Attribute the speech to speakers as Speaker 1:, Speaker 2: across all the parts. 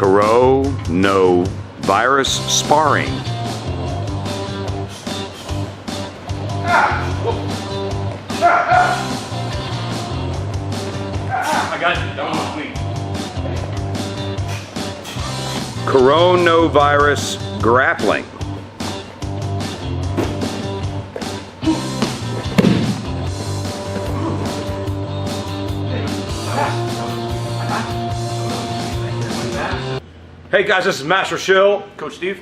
Speaker 1: coronavirus sparring.
Speaker 2: I got you. That one was clean.
Speaker 1: Coronavirus grappling. Hey guys, this is Master Shill,
Speaker 2: Coach Steve.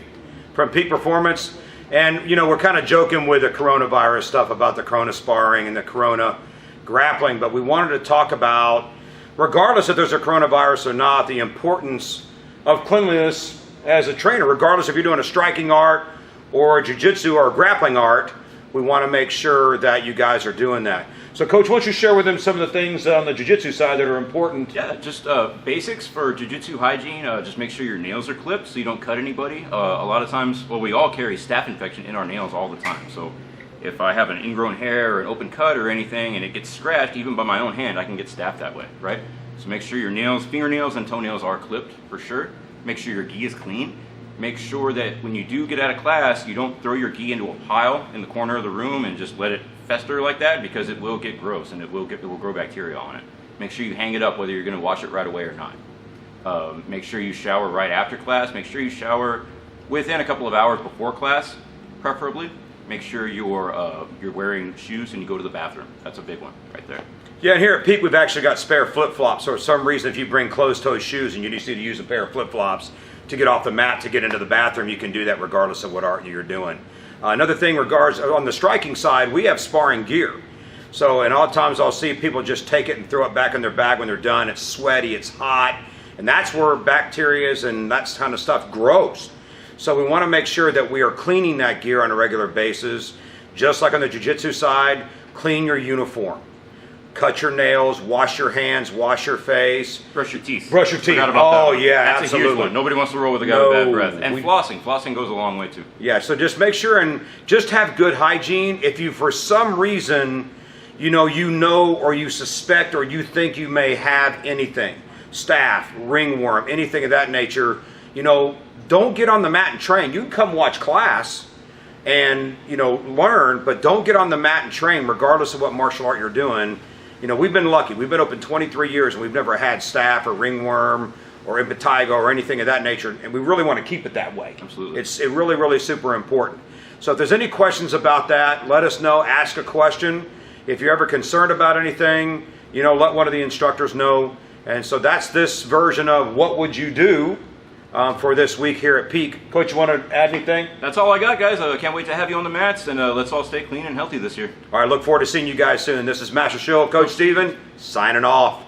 Speaker 1: from Peak Performance, and you know, we're kind of joking with the coronavirus stuff about the corona sparring and the corona grappling, but we wanted to talk about, regardless if there's a coronavirus or not, the importance of cleanliness as a trainer. Regardless if you're doing a striking art or a jiu-jitsu or a grappling art, we want to make sure that you guys are doing that. So Coach, why don't you share with them some of the things on the jiu-jitsu side that are important?
Speaker 2: Yeah, just basics for jiu-jitsu hygiene. Just make sure your nails are clipped so you don't cut anybody. A lot of times, well, we all carry staph infection in our nails all the time. So if I have an ingrown hair or an open cut or anything and it gets scratched, even by my own hand, I can get staph that way, right? So make sure your nails, fingernails and toenails are clipped for sure. Make sure your gi is clean. Make sure that when you do get out of class, you don't throw your gi into a pile in the corner of the room and just let it fester like that, because it will get gross and it will grow bacteria on it. Make sure you hang it up whether you're going to wash it right away or not. Make sure you shower right after class. Make sure you shower within a couple of hours before class, preferably. Make sure you're wearing shoes and you go to the bathroom. That's a big one right there.
Speaker 1: Yeah, and here at Peak, we've actually got spare flip-flops. So for some reason, if you bring closed-toe shoes and you just need to use a pair of flip-flops to get off the mat to get into the bathroom, you can do that regardless of what art you're doing. Another thing regards on the striking side, we have sparring gear. So, and a lot of times I'll see people just take it and throw it back in their bag when they're done. It's sweaty, it's hot, and that's where bacteria and that kind of stuff grows. So we want to make sure that we are cleaning that gear on a regular basis. Just like on the jiu-jitsu side, clean your uniform. Cut your nails, wash your hands, wash your face.
Speaker 2: Brush your teeth.
Speaker 1: Brush your teeth.
Speaker 2: Forgot about
Speaker 1: Oh
Speaker 2: that one.
Speaker 1: yeah,
Speaker 2: That's
Speaker 1: absolutely.
Speaker 2: a huge one. Nobody wants to roll with a guy with bad breath. And
Speaker 1: we-
Speaker 2: flossing. Flossing goes a long way too.
Speaker 1: Yeah, so just make sure and just have good hygiene. If you, for some reason, you know or you suspect or you think you may have anything, staph, ringworm, anything of that nature, you know, don't get on the mat and train. You can come watch class and, you know, learn, but don't get on the mat and train regardless of what martial art you're doing. You know, we've been lucky. We've been open 23 years and we've never had staph or ringworm or impetigo or anything of that nature, and we really want to keep it that way.
Speaker 2: Absolutely.
Speaker 1: It's really super important. So if there's any questions about that, let us know. Ask a question. If you're ever concerned about anything, you know, let one of the instructors know. And so that's this version of what would you do for this week here at Peak. Coach, you want to add anything?
Speaker 2: That's all I got, guys. I can't wait to have you on the mats, and let's all stay clean and healthy this year.
Speaker 1: All right, look forward to seeing you guys soon. This is Master Shill, Coach Steven, signing off.